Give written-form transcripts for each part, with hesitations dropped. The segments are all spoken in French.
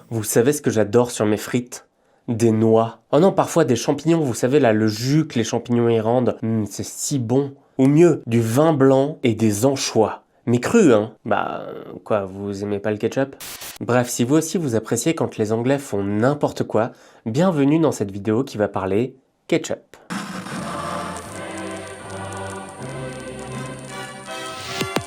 Vous savez ce que j'adore sur mes frites? Des noix. Oh non, parfois des champignons, vous savez là, le jus que les champignons y rendent. C'est si bon. Ou mieux, du vin blanc et des anchois. Mais cru, hein? Quoi, vous aimez pas le ketchup? Bref, si vous aussi vous appréciez quand les Anglais font n'importe quoi, bienvenue dans cette vidéo qui va parler ketchup.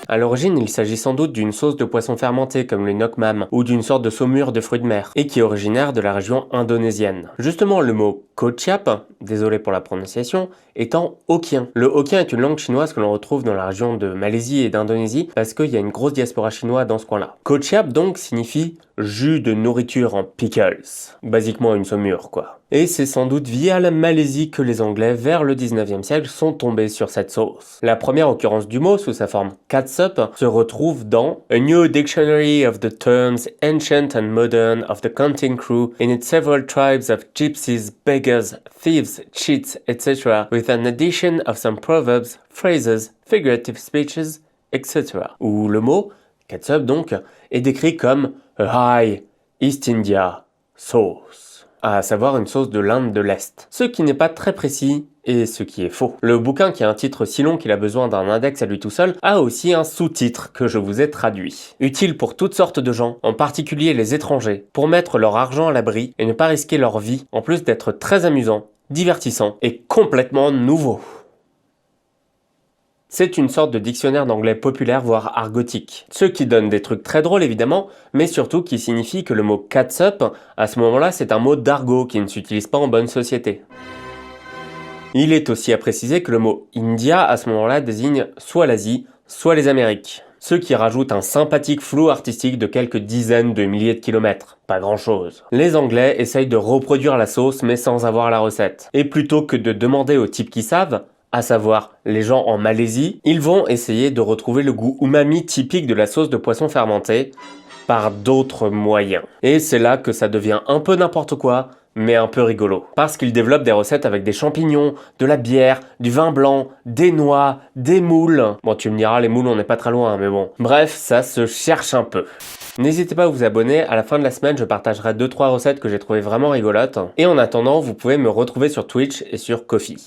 À l'origine, il s'agit sans doute d'une sauce de poisson fermenté comme le nok mam, ou d'une sorte de saumure de fruits de mer, et qui est originaire de la région indonésienne. Justement, le mot kocap, désolé pour la prononciation, étant hokkien. Le hokkien est une langue chinoise que l'on retrouve dans la région de Malaisie et d'Indonésie, parce qu'il y a une grosse diaspora chinoise dans ce coin-là. Kocap donc signifie jus de nourriture en pickles, basiquement une saumure quoi. Et c'est sans doute via la Malaisie que les Anglais, vers le 19e siècle, sont tombés sur cette sauce. La première occurrence du mot, sous sa forme catsup, se retrouve dans A New Dictionary of the Terms Ancient and Modern of the Counting Crew in its several tribes of gypsies, beggars, thieves, cheats, etc. with an addition of some proverbs, phrases, figurative speeches, etc. Où le mot, catsup donc, est décrit comme a high East India sauce, à savoir une sauce de l'Inde de l'Est. Ce qui n'est pas très précis et ce qui est faux. Le bouquin, qui a un titre si long qu'il a besoin d'un index à lui tout seul, a aussi un sous-titre que je vous ai traduit. Utile pour toutes sortes de gens, en particulier les étrangers, pour mettre leur argent à l'abri et ne pas risquer leur vie, en plus d'être très amusant, divertissant et complètement nouveau. C'est une sorte de dictionnaire d'anglais populaire, voire argotique. Ce qui donne des trucs très drôles évidemment, mais surtout qui signifie que le mot catsup, à ce moment-là, c'est un mot d'argot qui ne s'utilise pas en bonne société. Il est aussi à préciser que le mot India, à ce moment-là, désigne soit l'Asie, soit les Amériques. Ce qui rajoute un sympathique flou artistique de quelques dizaines de milliers de kilomètres. Pas grand-chose. Les Anglais essayent de reproduire la sauce, mais sans avoir la recette. Et plutôt que de demander aux types qui savent, à savoir les gens en Malaisie, ils vont essayer de retrouver le goût umami typique de la sauce de poisson fermenté par d'autres moyens. Et c'est là que ça devient un peu n'importe quoi, mais un peu rigolo. Parce qu'ils développent des recettes avec des champignons, de la bière, du vin blanc, des noix, des moules. Bon, tu me diras, les moules, on n'est pas très loin, mais bon. Bref, ça se cherche un peu. N'hésitez pas à vous abonner, à la fin de la semaine, je partagerai 2-3 recettes que j'ai trouvées vraiment rigolotes. Et en attendant, vous pouvez me retrouver sur Twitch et sur Ko-fi.